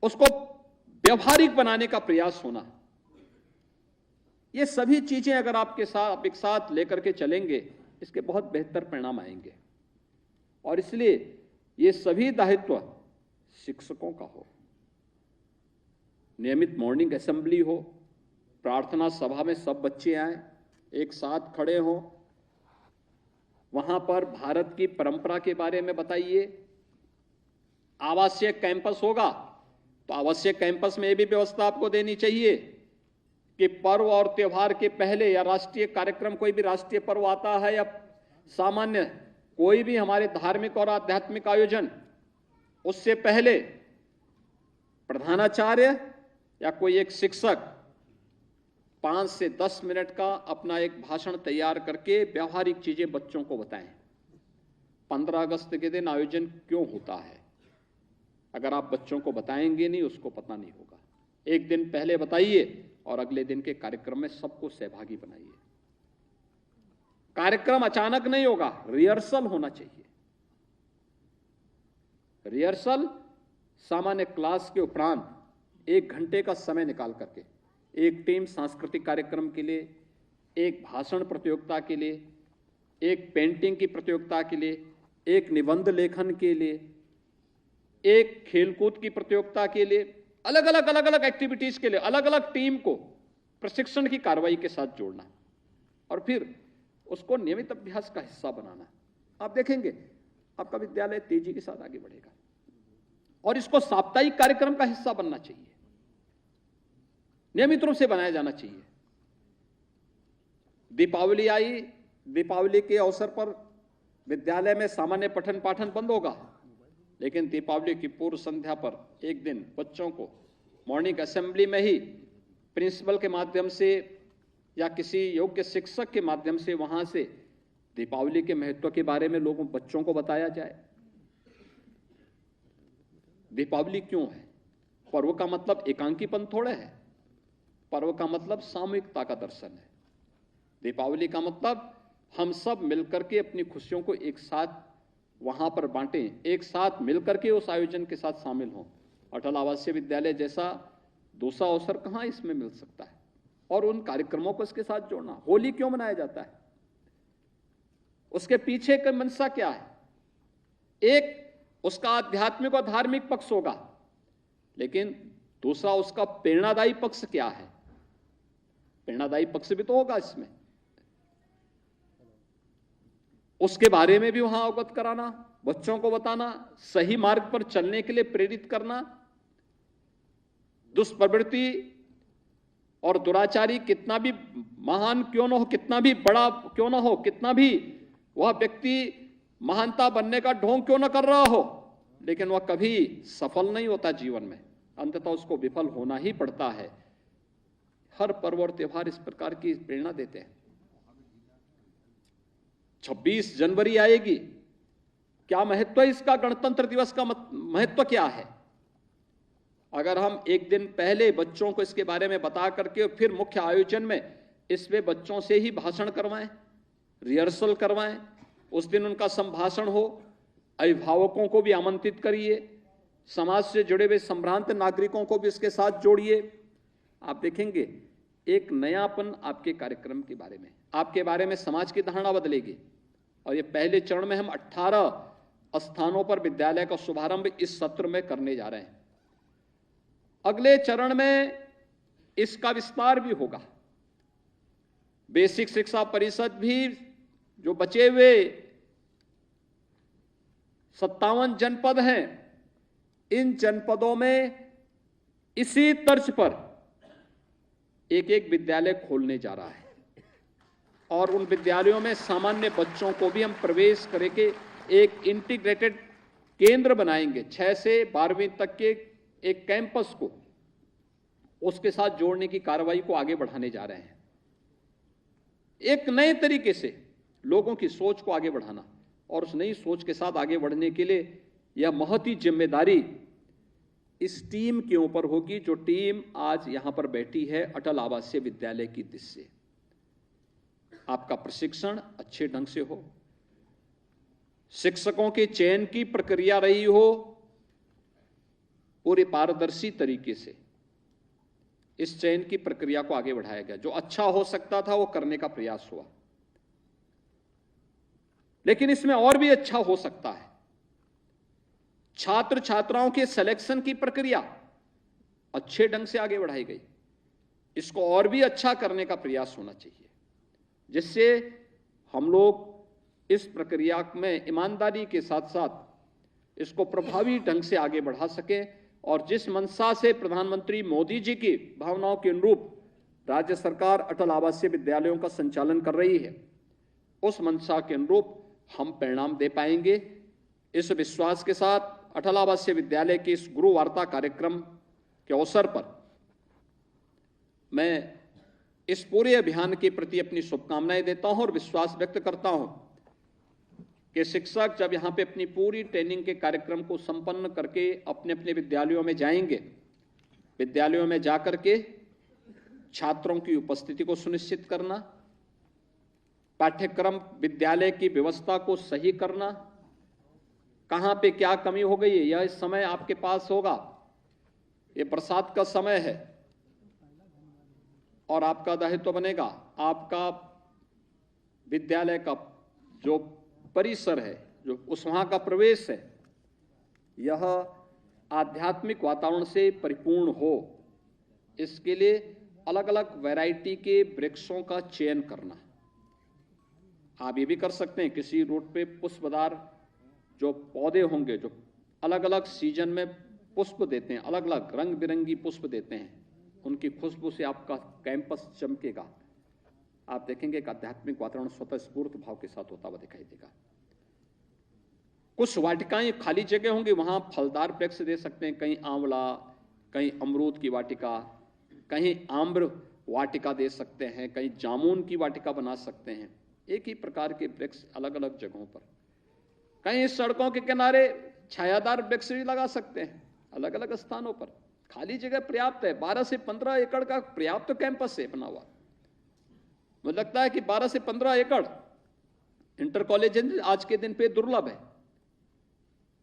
उसको व्यवहारिक बनाने का प्रयास होना, ये सभी चीजें अगर आपके साथ एक साथ लेकर के चलेंगे, इसके बहुत बेहतर परिणाम आएंगे। और इसलिए ये सभी दायित्व शिक्षकों का हो। नियमित मॉर्निंग असेंबली हो, प्रार्थना सभा में सब बच्चे आए, एक साथ खड़े हों, वहां पर भारत की परंपरा के बारे में बताइए। आवासीय कैंपस होगा तो आवासीय कैंपस में यह भी व्यवस्था आपको देनी चाहिए कि पर्व और त्योहार के पहले या राष्ट्रीय कार्यक्रम, कोई भी राष्ट्रीय पर्व आता है या सामान्य कोई भी हमारे धार्मिक और आध्यात्मिक आयोजन, उससे पहले प्रधानाचार्य या कोई एक शिक्षक 5 से 10 मिनट का अपना एक भाषण तैयार करके व्यवहारिक चीजें बच्चों को बताएं। 15 अगस्त के दिन आयोजन क्यों होता है, अगर आप बच्चों को बताएंगे नहीं, उसको पता नहीं होगा। एक दिन पहले बताइए और अगले दिन के कार्यक्रम में सबको सहभागी बनाइए। कार्यक्रम अचानक नहीं होगा, रिहर्सल होना चाहिए। रिहर्सल सामान्य क्लास के उपरांत 1 घंटे का समय निकाल करके एक टीम सांस्कृतिक कार्यक्रम के लिए, एक भाषण प्रतियोगिता के लिए, एक पेंटिंग की प्रतियोगिता के लिए, एक निबंध लेखन के लिए, एक खेलकूद की प्रतियोगिता के लिए, अलग अलग एक्टिविटीज के लिए अलग अलग टीम को प्रशिक्षण की कार्रवाई के साथ जोड़ना और फिर उसको नियमित अभ्यास का हिस्सा बनाना। आप देखेंगे आपका विद्यालय तेजी के साथ आगे बढ़ेगा और इसको साप्ताहिक कार्यक्रम का हिस्सा बनना चाहिए, नियमित रूप से बनाया जाना चाहिए। दीपावली आई, दीपावली के अवसर पर विद्यालय में सामान्य पठन पाठन बंद होगा, लेकिन दीपावली की पूर्व संध्या पर एक दिन बच्चों को मॉर्निंग असेंबली में ही प्रिंसिपल के माध्यम से या किसी योग्य शिक्षक के माध्यम से वहां से दीपावली के महत्व के बारे में लोगों बच्चों को बताया जाए। दीपावली क्यों है? पर्व का मतलब एकांकीपन थोड़े है, पर्व का मतलब सामूहिकता का दर्शन है। दीपावली का मतलब हम सब मिलकर के अपनी खुशियों को एक साथ वहां पर बांटें, एक साथ मिलकर के उस आयोजन के साथ शामिल हों। अटल आवासीय विद्यालय जैसा दूसरा अवसर कहां इसमें मिल सकता है, और उन कार्यक्रमों को इसके साथ जोड़ना। होली क्यों मनाया जाता है, उसके पीछे का मंशा क्या है? एक उसका आध्यात्मिक और धार्मिक पक्ष होगा, लेकिन दूसरा उसका प्रेरणादायी पक्ष क्या है? प्रेरणादायी पक्ष भी तो होगा इसमें, उसके बारे में भी वहां अवगत कराना, बच्चों को बताना, सही मार्ग पर चलने के लिए प्रेरित करना। दुष्प्रवृत्ति और दुराचारी कितना भी महान क्यों न हो, कितना भी बड़ा क्यों न हो, कितना भी वह व्यक्ति महानता बनने का ढोंग क्यों न कर रहा हो, लेकिन वह कभी सफल नहीं होता जीवन में, अंततः उसको विफल होना ही पड़ता है। हर पर्व और त्योहार इस प्रकार की प्रेरणा देते हैं। 26 जनवरी आएगी, क्या महत्व है इसका? गणतंत्र दिवस का महत्व क्या है? अगर हम एक दिन पहले बच्चों को इसके बारे में बता करके फिर मुख्य आयोजन में इसमें बच्चों से ही भाषण करवाएं, रिहर्सल करवाएं, उस दिन उनका संभाषण हो, अभिभावकों को भी आमंत्रित करिए, समाज से जुड़े हुए संभ्रांत नागरिकों को भी इसके साथ जोड़िए। आप देखेंगे एक नयापन आपके कार्यक्रम के बारे में, आपके बारे में समाज की धारणा बदलेगी। और ये पहले चरण में हम 18 स्थानों पर विद्यालय का शुभारंभ इस सत्र में करने जा रहे हैं। अगले चरण में इसका विस्तार भी होगा। बेसिक शिक्षा परिषद भी जो बचे हुए 57 जनपद हैं, इन जनपदों में इसी तर्ज पर एक एक विद्यालय खोलने जा रहा है और उन विद्यालयों में सामान्य बच्चों को भी हम प्रवेश करके एक इंटीग्रेटेड केंद्र बनाएंगे। 6 से 12वीं तक के एक कैंपस को उसके साथ जोड़ने की कार्रवाई को आगे बढ़ाने जा रहे हैं। एक नए तरीके से लोगों की सोच को आगे बढ़ाना, और उस नई सोच के साथ आगे बढ़ने के लिए यह महती जिम्मेदारी इस टीम के ऊपर होगी, जो टीम आज यहां पर बैठी है अटल आवासीय विद्यालय की दिशा से। आपका प्रशिक्षण अच्छे ढंग से हो, शिक्षकों के चयन की प्रक्रिया रही हो पूरे पारदर्शी तरीके से, इस चयन की प्रक्रिया को आगे बढ़ाया गया। जो अच्छा हो सकता था वो करने का प्रयास हुआ, लेकिन इसमें और भी अच्छा हो सकता है। छात्र छात्राओं के सिलेक्शन की प्रक्रिया अच्छे ढंग से आगे बढ़ाई गई, इसको और भी अच्छा करने का प्रयास होना चाहिए, जिससे हम लोग इस प्रक्रिया में ईमानदारी के साथ साथ इसको प्रभावी ढंग से आगे बढ़ा सकें। और जिस मंशा से प्रधानमंत्री मोदी जी की भावनाओं के अनुरूप राज्य सरकार अटल आवासीय विद्यालयों का संचालन कर रही है, उस मंशा के अनुरूप हम परिणाम दे पाएंगे। इस विश्वास के साथ अटल आवासीय विद्यालय के इस गुरु वार्ता कार्यक्रम के अवसर पर मैं इस पूरे अभियान के प्रति अपनी शुभकामनाएं देता हूं और विश्वास व्यक्त करता हूं कि शिक्षक जब यहां पे अपनी पूरी ट्रेनिंग के कार्यक्रम को संपन्न करके अपने अपने विद्यालयों में जाएंगे, विद्यालयों में जाकर के छात्रों की उपस्थिति को सुनिश्चित करना, पाठ्यक्रम विद्यालय की व्यवस्था को सही करना, कहां पे क्या कमी हो गई है, यह इस समय आपके पास होगा। ये बरसात का समय है और आपका दायित्व बनेगा, आपका विद्यालय का जो परिसर है, जो उस वहां का प्रवेश है, यह आध्यात्मिक वातावरण से परिपूर्ण हो। इसके लिए अलग अलग वैरायटी के वृक्षों का चयन करना। आप ये भी कर सकते हैं, किसी रोड पे पुष्पदार जो पौधे होंगे जो अलग अलग सीजन में पुष्प देते हैं, अलग अलग रंग बिरंगी पुष्प देते हैं, उनकी खुशबू से आपका कैंपस चमकेगा। आप देखेंगे कि आध्यात्मिक वातावरण स्वतः स्फूर्त भाव के साथ होता हुआ दिखाई देगा। कुछ वाटिकाएं खाली जगह होंगी, वहां फलदार वृक्ष दे सकते हैं, कहीं आंवला, कहीं अमरूद की वाटिका, कहीं आम्र वाटिका दे सकते हैं, कहीं जामुन की वाटिका बना सकते हैं। एक ही प्रकार के वृक्ष अलग अलग जगहों पर, कहीं सड़कों के किनारे छायादार वृक्ष भी लगा सकते हैं, अलग अलग स्थानों पर खाली जगह पर्याप्त है। 12 से 15 एकड़ का पर्याप्त कैंपस है बना हुआ। मुझे लगता है कि 12 से 15 एकड़ इंटर कॉलेज आज के दिन पे दुर्लभ है।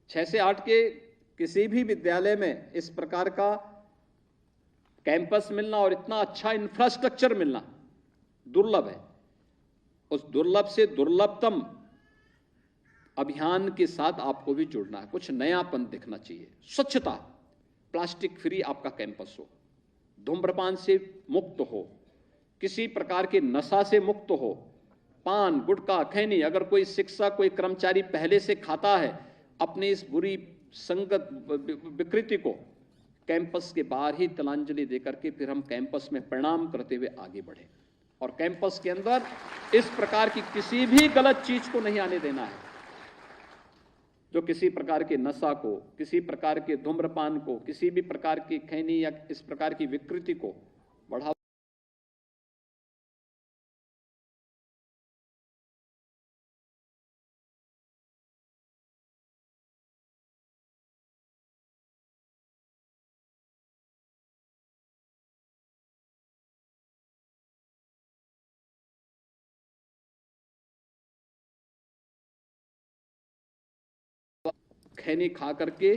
6 से 8 के किसी भी विद्यालय में इस प्रकार का कैंपस मिलना और इतना अच्छा इंफ्रास्ट्रक्चर मिलना दुर्लभ है। उस दुर्लभ से दुर्लभतम अभियान के साथ आपको भी जुड़ना है, कुछ नयापन दिखना चाहिए। स्वच्छता, प्लास्टिक फ्री आपका कैंपस हो, धूम्रपान से मुक्त हो, किसी प्रकार के नशा से मुक्त हो, पान गुटखा खैनी अगर कोई शिक्षक कोई कर्मचारी पहले से खाता है, अपनी इस बुरी संगत विकृति को कैंपस के बाहर ही तिलांजलि देकर के फिर हम कैंपस में प्रणाम करते हुए आगे बढ़े और कैंपस के अंदर इस प्रकार की किसी भी गलत चीज को नहीं आने देना है, जो किसी प्रकार के नशा को, किसी प्रकार के धूम्रपान को, किसी भी प्रकार की खैनी या इस प्रकार की विकृति को बढ़ावा खैनी खा करके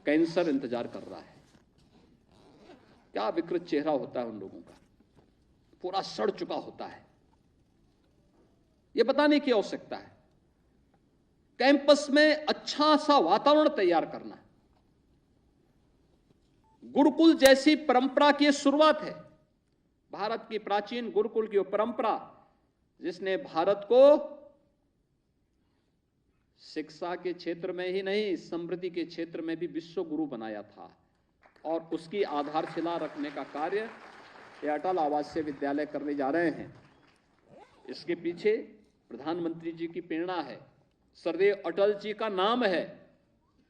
कैंसर इंतजार कर रहा है। क्या विकृत चेहरा होता है उन लोगों का, पूरा सड़ चुका होता है। यह बताने की आवश्यकता है। कैंपस में अच्छा सा वातावरण तैयार करना, गुरुकुल जैसी परंपरा की शुरुआत है। भारत की प्राचीन गुरुकुल की परंपरा जिसने भारत को शिक्षा के क्षेत्र में ही नहीं, समृद्धि के क्षेत्र में भी विश्व गुरु बनाया था, और उसकी आधारशिला रखने का कार्य ये अटल आवासीय विद्यालय करने जा रहे हैं। इसके पीछे प्रधानमंत्री जी की प्रेरणा है, सरदेव अटल जी का नाम है,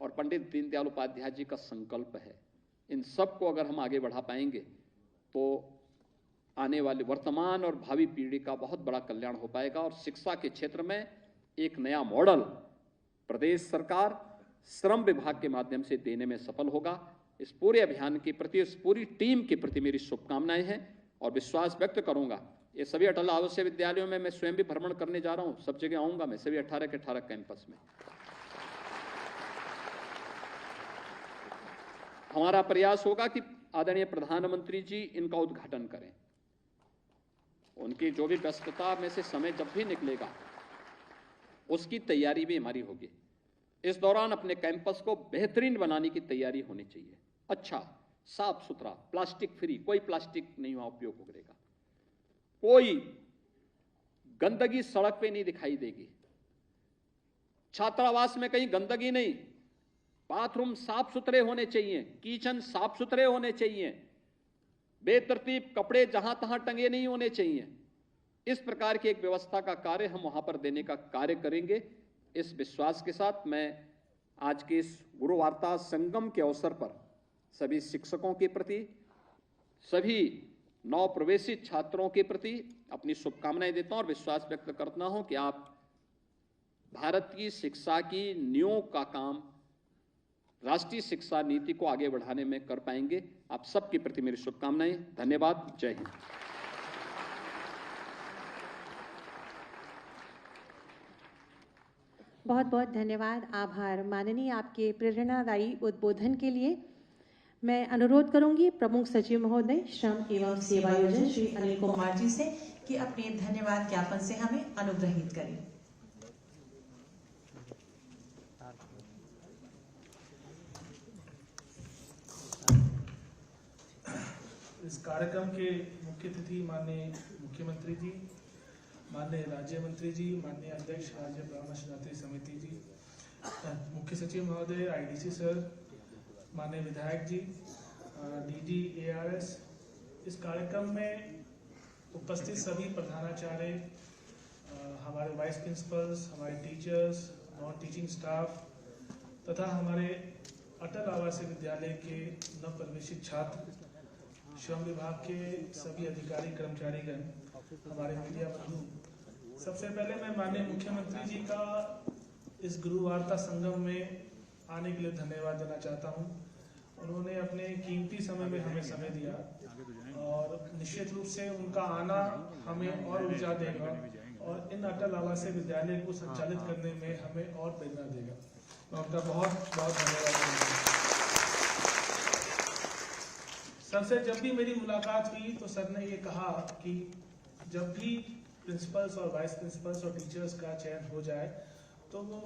और पंडित दीनदयाल उपाध्याय जी का संकल्प है। इन सब को अगर हम आगे बढ़ा पाएंगे तो आने वाली वर्तमान और भावी पीढ़ी का बहुत बड़ा कल्याण हो पाएगा। और शिक्षा के क्षेत्र में एक नया मॉडल प्रदेश सरकार श्रम विभाग के माध्यम से देने में सफल होगा। इस पूरे अभियान के प्रति, इस पूरी टीम के प्रति मेरी शुभकामनाएं हैं और विश्वास व्यक्त करूंगा। ये सभी अटल आवासीय विद्यालयों में मैं स्वयं भी भ्रमण करने जा रहा हूं, सब जगह आऊंगा मैं, सभी 18 के 18 कैंपस में। हमारा प्रयास होगा कि आदरणीय प्रधानमंत्री जी इनका उद्घाटन करें। उनकी जो भी व्यस्तता में से समय जब भी निकलेगा उसकी तैयारी भी हमारी होगी। इस दौरान अपने कैंपस को बेहतरीन बनाने की तैयारी होनी चाहिए। अच्छा, साफ सुथरा, प्लास्टिक फ्री, कोई प्लास्टिक नहीं वहां उपयोग करेगा, कोई गंदगी सड़क पे नहीं दिखाई देगी, छात्रावास में कहीं गंदगी नहीं, बाथरूम साफ सुथरे होने चाहिए, किचन साफ सुथरे होने चाहिए, बेतरतीब कपड़े जहां तहां टंगे नहीं होने चाहिए। इस प्रकार की एक व्यवस्था का कार्य हम वहां पर देने का कार्य करेंगे। इस विश्वास के साथ मैं आज के इस गुरु वार्ता संगम के अवसर पर सभी शिक्षकों के प्रति, सभी नव प्रवेशित छात्रों के प्रति अपनी शुभकामनाएं देता हूं और विश्वास व्यक्त करता हूं कि आप भारत की शिक्षा की नींव का काम, राष्ट्रीय शिक्षा नीति को आगे बढ़ाने में कर पाएंगे। आप सबके प्रति मेरी शुभकामनाएं। धन्यवाद। जय हिंद। बहुत बहुत धन्यवाद, आभार माननीय आपके प्रेरणादायी उद्बोधन के लिए। मैं अनुरोध करूंगी प्रमुख सचिव महोदय श्रम एवं सेवा योजन श्री अनिल कुमार जी से कि अपने धन्यवाद ज्ञापन से हमें अनुग्रहित करें। इस कार्यक्रम के मुख्य अतिथि माननीय मुख्यमंत्री जी, माननीय राज्य मंत्री जी, माननीय अध्यक्ष राज्य परामर्श दात्री समिति जी, मुख्य सचिव महोदय, आईडीसी सर, माननीय विधायक जी, डीजी एआरएस, इस कार्यक्रम में उपस्थित सभी प्रधानाचार्य, हमारे वाइस प्रिंसिपल्स, हमारे टीचर्स, नॉन टीचिंग स्टाफ तथा हमारे अटल आवासीय विद्यालय के नवप्रवेशित छात्र, श्रम विभाग के सभी अधिकारी कर्मचारीगण, हमारे मीडिया बंधु, सबसे पहले मैं माननीय मुख्यमंत्री जी का इस गुरु वार्ता संगम में आने के लिए धन्यवाद देना चाहता हूं। उन्होंने अपने कीमती समय में हमें समय दिया और निश्चित रूप से उनका आना हमें और ऊर्जा देगा और इन अटल आवासीय विद्यालय को संचालित करने में हमें और प्रेरणा देगा। मैं उनका बहुत बहुत धन्यवाद करूँगा। सर से जब भी मेरी मुलाकात हुई तो सर ने ये कहा कि जब भी प्रिंसिपल्स और वाइस प्रिंसिपल्स और टीचर्स का चयन हो जाए तो वो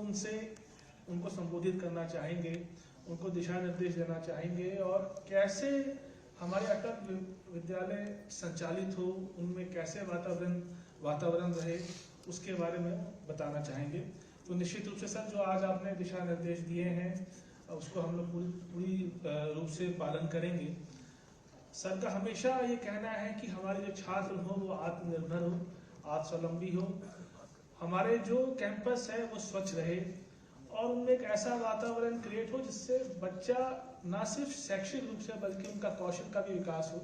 उनको संबोधित करना चाहेंगे, उनको दिशा निर्देश देना चाहेंगे और कैसे हमारे अटल विद्यालय संचालित हो, उनमें कैसे वातावरण रहे, उसके बारे में बताना चाहेंगे। तो निश्चित रूप से सर जो आज आपने दिशा निर्देश दिए हैं उसको हम लोग पूरी रूप से पालन करेंगे। सर का हमेशा ये कहना है कि हमारे जो छात्र हो वो आत्मनिर्भर हो, आत्मस्वावलंबी हो, हमारे जो कैंपस है वो स्वच्छ रहे और उनमें एक ऐसा वातावरण क्रिएट हो जिससे बच्चा ना सिर्फ शैक्षिक रूप से बल्कि उनका कौशल का भी विकास हो।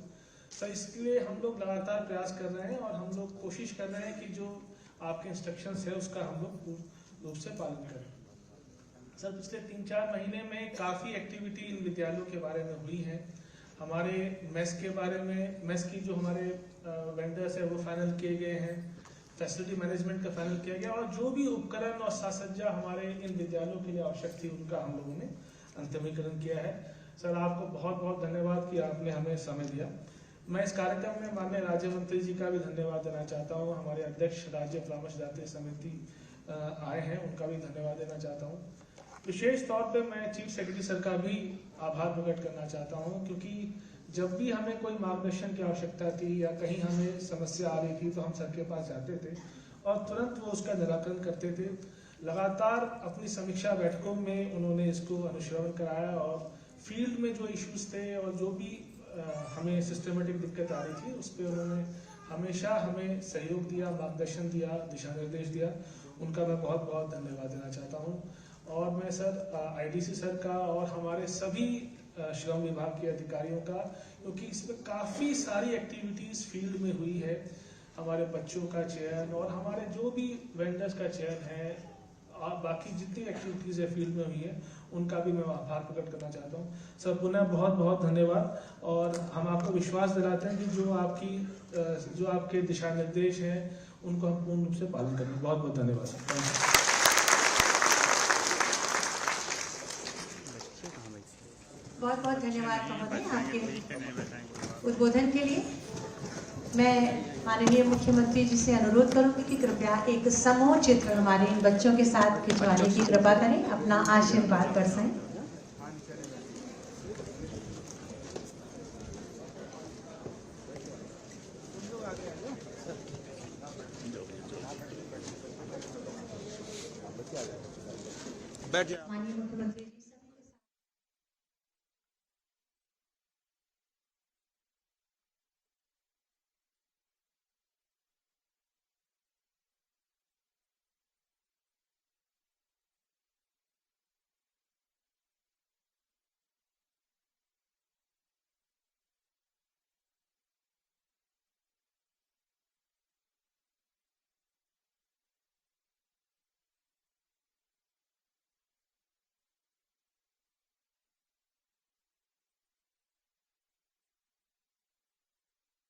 सर इसके लिए हम लोग लगातार प्रयास कर रहे हैं और हम लोग कोशिश कर रहे हैं कि जो आपके इंस्ट्रक्शंस है उसका हम लोग पूर्ण रूप से पालन करें। सर पिछले 3-4 महीने में काफ़ी एक्टिविटी इन विद्यालयों के बारे में हुई है। हमारे मेस के बारे में, मेस की जो हमारे वेंडर्स है वो फाइनल किए गए हैं, फैसिलिटी मैनेजमेंट का फाइनल किया गया और जो भी उपकरण और साज सज्जा हमारे इन विद्यालयों के लिए आवश्यक थी उनका हम लोगों ने अंतिमीकरण किया है। सर आपको बहुत बहुत धन्यवाद कि आपने हमें समय दिया। मैं इस कार्यक्रम में माननीय राज्य मंत्री जी का भी धन्यवाद देना चाहता हूँ। हमारे अध्यक्ष राज्य परामर्श दात्री समिति आए हैं, उनका भी धन्यवाद देना चाहता हूँ। विशेष तौर पे मैं चीफ सेक्रेटरी सर का भी आभार प्रकट करना चाहता हूँ, क्योंकि जब भी हमें कोई मार्गदर्शन की आवश्यकता थी या कहीं हमें समस्या आ रही थी तो हम सर के पास जाते थे और तुरंत वो उसका निराकरण करते थे। लगातार अपनी समीक्षा बैठकों में उन्होंने इसको अनुश्रवण कराया और फील्ड में जो इश्यूज थे और जो भी हमें सिस्टमेटिक दिक्कत आ रही थी उस पर उन्होंने हमेशा हमें सहयोग दिया, मार्गदर्शन दिया, दिशा निर्देश दिया। उनका मैं बहुत बहुत धन्यवाद देना चाहता हूँ। और मैं सर आईडीसी सर का और हमारे सभी श्रम विभाग के अधिकारियों का, क्योंकि इसमें काफ़ी सारी एक्टिविटीज़ फील्ड में हुई है। हमारे बच्चों का चयन और हमारे जो भी वेंडर्स का चयन है, बाकी जितनी एक्टिविटीज़ है फील्ड में हुई है, उनका भी मैं आभार प्रकट करना चाहता हूँ। सर पुनः बहुत बहुत धन्यवाद। और हम आपको विश्वास दिलाते हैं कि जो आपके दिशा निर्देश हैं उनको हम पूर्ण रूप से पालन करेंगे। बहुत बहुत धन्यवाद सर। बहुत बहुत धन्यवाद महोदय आपके उद्बोधन के लिए। मैं माननीय मुख्यमंत्री जी से अनुरोध करूंगी कि कृपया एक समूह चित्र हमारे इन बच्चों के साथ खिंचवाने की कृपा करें, अपना आशीर्वाद बरसाएं। बैठ